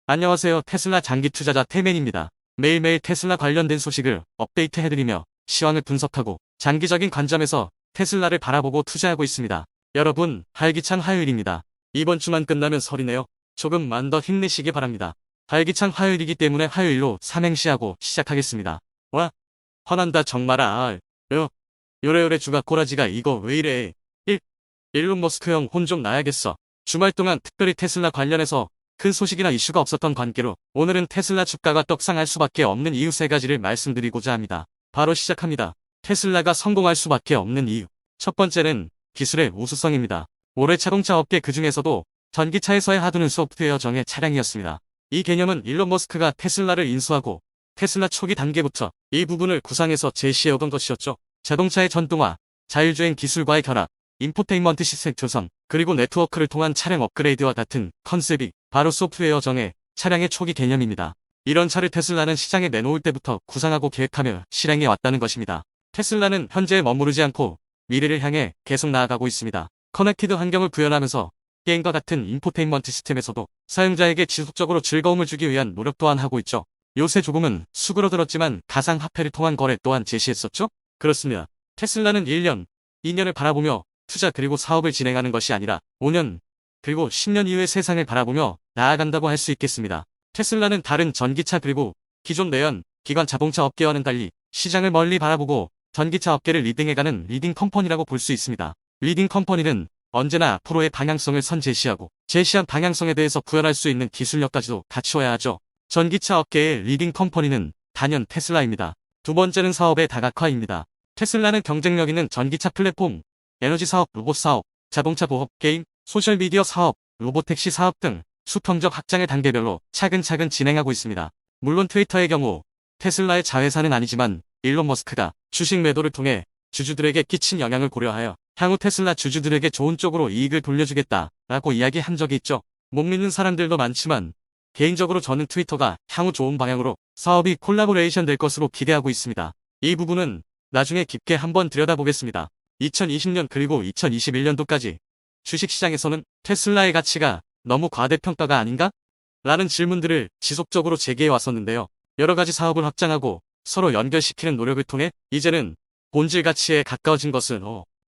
안녕하세요. 테슬라 장기 투자자 태맨입니다. 매일매일 테슬라 관련된 소식을 업데이트해드리며 시황을 분석하고 장기적인 관점에서 테슬라를 바라보고 투자하고 있습니다. 여러분, 활기찬 화요일입니다. 이번 주만 끝나면 설이네요. 조금만 더 힘내시기 바랍니다. 활기찬 화요일이기 때문에 화요일로 삼행시하고 시작하겠습니다. 와, 화난다 정말 요래요래 주가 꼬라지가 이거 왜 이래. 일론 머스크 형 혼 좀 나야겠어. 주말 동안 특별히 테슬라 관련해서 큰 소식이나 이슈가 없었던 관계로 오늘은 테슬라 주가가 떡상할 수밖에 없는 이유 3가지를 말씀드리고자 합니다. 바로 시작합니다. 테슬라가 성공할 수밖에 없는 이유. 첫 번째는 기술의 우수성입니다. 올해 자동차 업계 그중에서도 전기차에서의 하두는 소프트웨어 정의 차량이었습니다. 이 개념은 일론 머스크가 테슬라를 인수하고 테슬라 초기 단계부터 이 부분을 구상해서 제시해오던 것이었죠. 자동차의 전동화, 자율주행 기술과의 결합, 인포테인먼트 시스템 조성, 그리고 네트워크를 통한 차량 업그레이드와 같은 컨셉이 바로 소프트웨어 정의 차량의 초기 개념입니다. 이런 차를 테슬라는 시장에 내놓을 때부터 구상하고 계획하며 실행해 왔다는 것입니다. 테슬라는 현재에 머무르지 않고 미래를 향해 계속 나아가고 있습니다. 커넥티드 환경을 구현하면서 게임과 같은 인포테인먼트 시스템에서도 사용자에게 지속적으로 즐거움을 주기 위한 노력 또한 하고 있죠. 요새 조금은 수그러들었지만 가상화폐를 통한 거래 또한 제시했었죠? 그렇습니다. 테슬라는 1년, 2년을 바라보며 투자 그리고 사업을 진행하는 것이 아니라 5년 그리고 10년 이후의 세상을 바라보며 나아간다고 할 수 있겠습니다. 테슬라는 다른 전기차 그리고 기존 내연, 기관 자동차 업계와는 달리 시장을 멀리 바라보고 전기차 업계를 리딩해가는 리딩 컴퍼니라고 볼 수 있습니다. 리딩 컴퍼니는 언제나 앞으로의 방향성을 제시하고 제시한 방향성에 대해서 구현할 수 있는 기술력까지도 갖추어야 하죠. 전기차 업계의 리딩 컴퍼니는 단연 테슬라입니다. 두 번째는 사업의 다각화입니다. 테슬라는 경쟁력 있는 전기차 플랫폼, 에너지 사업, 로봇 사업, 자동차 보험, 게임, 소셜미디어 사업, 로보택시 사업 등 수평적 확장의 단계별로 차근차근 진행하고 있습니다. 물론 트위터의 경우 테슬라의 자회사는 아니지만 일론 머스크가 주식 매도를 통해 주주들에게 끼친 영향을 고려하여 향후 테슬라 주주들에게 좋은 쪽으로 이익을 돌려주겠다라고 이야기한 적이 있죠. 못 믿는 사람들도 많지만 개인적으로 저는 트위터가 향후 좋은 방향으로 사업이 콜라보레이션 될 것으로 기대하고 있습니다. 이 부분은 나중에 깊게 한번 들여다보겠습니다. 2020년 그리고 2021년도까지 주식시장에서는 테슬라의 가치가 너무 과대평가가 아닌가? 라는 질문들을 지속적으로 제기해 왔었는데요. 여러가지 사업을 확장하고 서로 연결시키는 노력을 통해 이제는 본질 가치에 가까워진 것은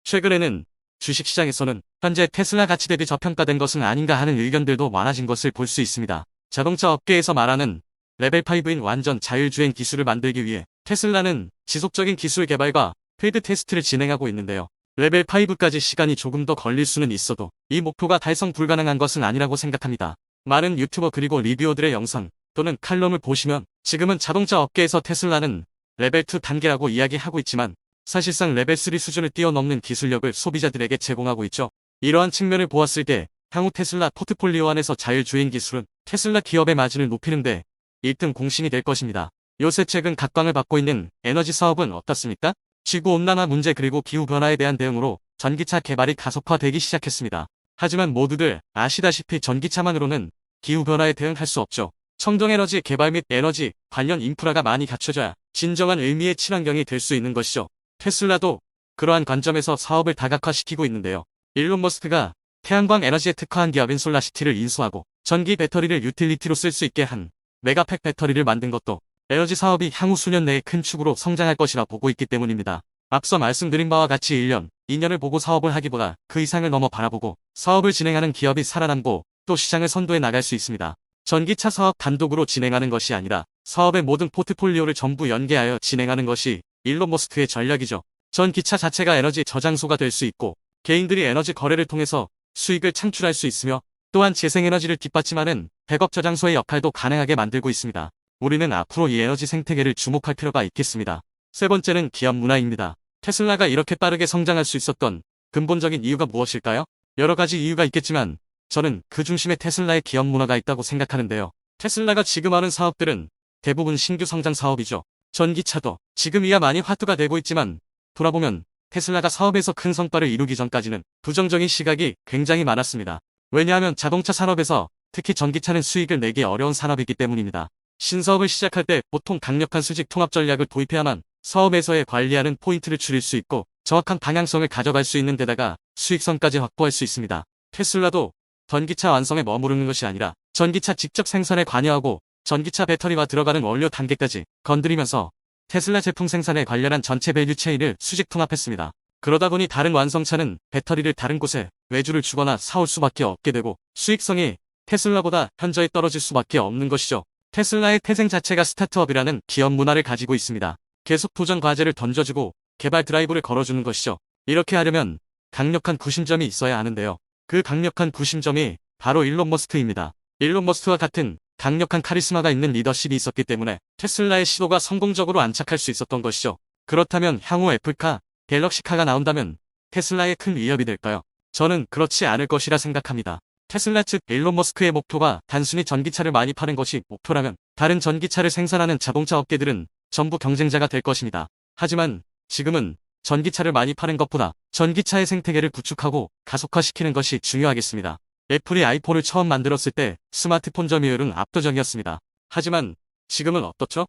최근에는 주식시장에서는 현재 테슬라 가치 대비 저평가된 것은 아닌가 하는 의견들도 많아진 것을 볼 수 있습니다. 자동차 업계에서 말하는 레벨 5인 완전 자율주행 기술을 만들기 위해 테슬라는 지속적인 기술 개발과 필드 테스트를 진행하고 있는데요. 레벨 5까지 시간이 조금 더 걸릴 수는 있어도 이 목표가 달성 불가능한 것은 아니라고 생각합니다. 많은 유튜버 그리고 리뷰어들의 영상 또는 칼럼을 보시면 지금은 자동차 업계에서 테슬라는 레벨 2 단계라고 이야기하고 있지만 사실상 레벨 3 수준을 뛰어넘는 기술력을 소비자들에게 제공하고 있죠. 이러한 측면을 보았을 때 향후 테슬라 포트폴리오 안에서 자율주행 기술은 테슬라 기업의 마진을 높이는데 1등 공신이 될 것입니다. 요새 최근 각광을 받고 있는 에너지 사업은 어떻습니까? 지구온난화 문제 그리고 기후변화에 대한 대응으로 전기차 개발이 가속화되기 시작했습니다. 하지만 모두들 아시다시피 전기차만으로는 기후변화에 대응할 수 없죠. 청정에너지 개발 및 에너지 관련 인프라가 많이 갖춰져야 진정한 의미의 친환경이 될 수 있는 것이죠. 테슬라도 그러한 관점에서 사업을 다각화시키고 있는데요. 일론 머스크가 태양광 에너지에 특화한 기업인 솔라시티를 인수하고 전기 배터리를 유틸리티로 쓸 수 있게 한 메가팩 배터리를 만든 것도 에너지 사업이 향후 수년 내에 큰 축으로 성장할 것이라 보고 있기 때문입니다. 앞서 말씀드린 바와 같이 1년, 2년을 보고 사업을 하기보다 그 이상을 넘어 바라보고 사업을 진행하는 기업이 살아남고 또 시장을 선도해 나갈 수 있습니다. 전기차 사업 단독으로 진행하는 것이 아니라 사업의 모든 포트폴리오를 전부 연계하여 진행하는 것이 일론 머스크의 전략이죠. 전기차 자체가 에너지 저장소가 될 수 있고 개인들이 에너지 거래를 통해서 수익을 창출할 수 있으며 또한 재생에너지를 뒷받침하는 백업 저장소의 역할도 가능하게 만들고 있습니다. 우리는 앞으로 이 에너지 생태계를 주목할 필요가 있겠습니다. 세 번째는 기업 문화입니다. 테슬라가 이렇게 빠르게 성장할 수 있었던 근본적인 이유가 무엇일까요? 여러 가지 이유가 있겠지만 저는 그 중심에 테슬라의 기업 문화가 있다고 생각하는데요. 테슬라가 지금 하는 사업들은 대부분 신규 성장 사업이죠. 전기차도 지금이야 많이 화두가 되고 있지만 돌아보면 테슬라가 사업에서 큰 성과를 이루기 전까지는 부정적인 시각이 굉장히 많았습니다. 왜냐하면 자동차 산업에서 특히 전기차는 수익을 내기 어려운 산업이기 때문입니다. 신사업을 시작할 때 보통 강력한 수직 통합 전략을 도입해야만 사업에서의 관리하는 포인트를 줄일 수 있고 정확한 방향성을 가져갈 수 있는 데다가 수익성까지 확보할 수 있습니다. 테슬라도 전기차 완성에 머무르는 것이 아니라 전기차 직접 생산에 관여하고 전기차 배터리와 들어가는 원료 단계까지 건드리면서 테슬라 제품 생산에 관련한 전체 밸류 체인을 수직 통합했습니다. 그러다 보니 다른 완성차는 배터리를 다른 곳에 외주를 주거나 사올 수밖에 없게 되고 수익성이 테슬라보다 현저히 떨어질 수밖에 없는 것이죠. 테슬라의 태생 자체가 스타트업이라는 기업 문화를 가지고 있습니다. 계속 도전 과제를 던져주고 개발 드라이브를 걸어주는 것이죠. 이렇게 하려면 강력한 구심점이 있어야 하는데요. 그 강력한 구심점이 바로 일론 머스크입니다. 일론 머스크와 같은 강력한 카리스마가 있는 리더십이 있었기 때문에 테슬라의 시도가 성공적으로 안착할 수 있었던 것이죠. 그렇다면 향후 애플카, 갤럭시카가 나온다면 테슬라의 큰 위협이 될까요? 저는 그렇지 않을 것이라 생각합니다. 테슬라 측 일론 머스크의 목표가 단순히 전기차를 많이 파는 것이 목표라면 다른 전기차를 생산하는 자동차 업계들은 전부 경쟁자가 될 것입니다. 하지만 지금은 전기차를 많이 파는 것보다 전기차의 생태계를 구축하고 가속화시키는 것이 중요하겠습니다. 애플이 아이폰을 처음 만들었을 때 스마트폰 점유율은 압도적이었습니다. 하지만 지금은 어떻죠?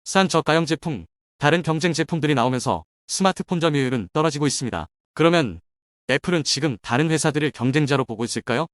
싼 저가형 제품, 다른 경쟁 제품들이 나오면서 스마트폰 점유율은 떨어지고 있습니다. 그러면 애플은 지금 다른 회사들을 경쟁자로 보고 있을까요?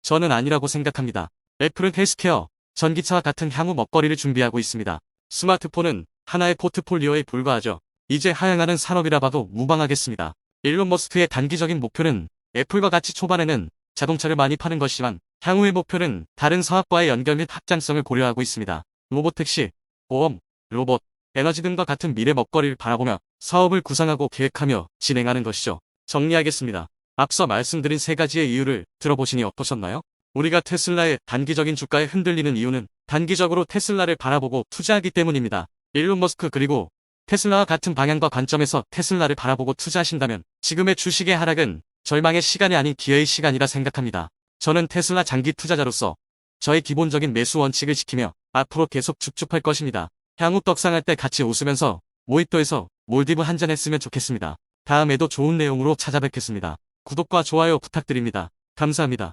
저는 아니라고 생각합니다. 애플은 헬스케어, 전기차와 같은 향후 먹거리를 준비하고 있습니다. 스마트폰은 하나의 포트폴리오에 불과하죠. 이제 하향하는 산업이라 봐도 무방하겠습니다. 일론 머스크의 단기적인 목표는 애플과 같이 초반에는 자동차를 많이 파는 것이지만 향후의 목표는 다른 사업과의 연결 및 확장성을 고려하고 있습니다. 로봇택시, 보험, 로봇, 에너지 등과 같은 미래 먹거리를 바라보며 사업을 구상하고 계획하며 진행하는 것이죠. 정리하겠습니다. 앞서 말씀드린 세 가지의 이유를 들어보시니 어떠셨나요? 우리가 테슬라의 단기적인 주가에 흔들리는 이유는 단기적으로 테슬라를 바라보고 투자하기 때문입니다. 일론 머스크 그리고 테슬라와 같은 방향과 관점에서 테슬라를 바라보고 투자하신다면 지금의 주식의 하락은 절망의 시간이 아닌 기회의 시간이라 생각합니다. 저는 테슬라 장기 투자자로서 저의 기본적인 매수 원칙을 지키며 앞으로 계속 쭉쭉할 것입니다. 향후 떡상할 때 같이 웃으면서 모히또에서 몰디브 한잔 했으면 좋겠습니다. 다음에도 좋은 내용으로 찾아뵙겠습니다. 구독과 좋아요 부탁드립니다. 감사합니다.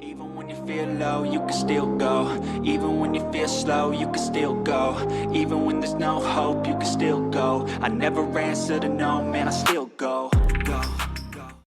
Even when you feel low, you can still go. Even when you feel slow, you can still go. Even when there's no hope, you can still go. I never answer to no, man, I still go.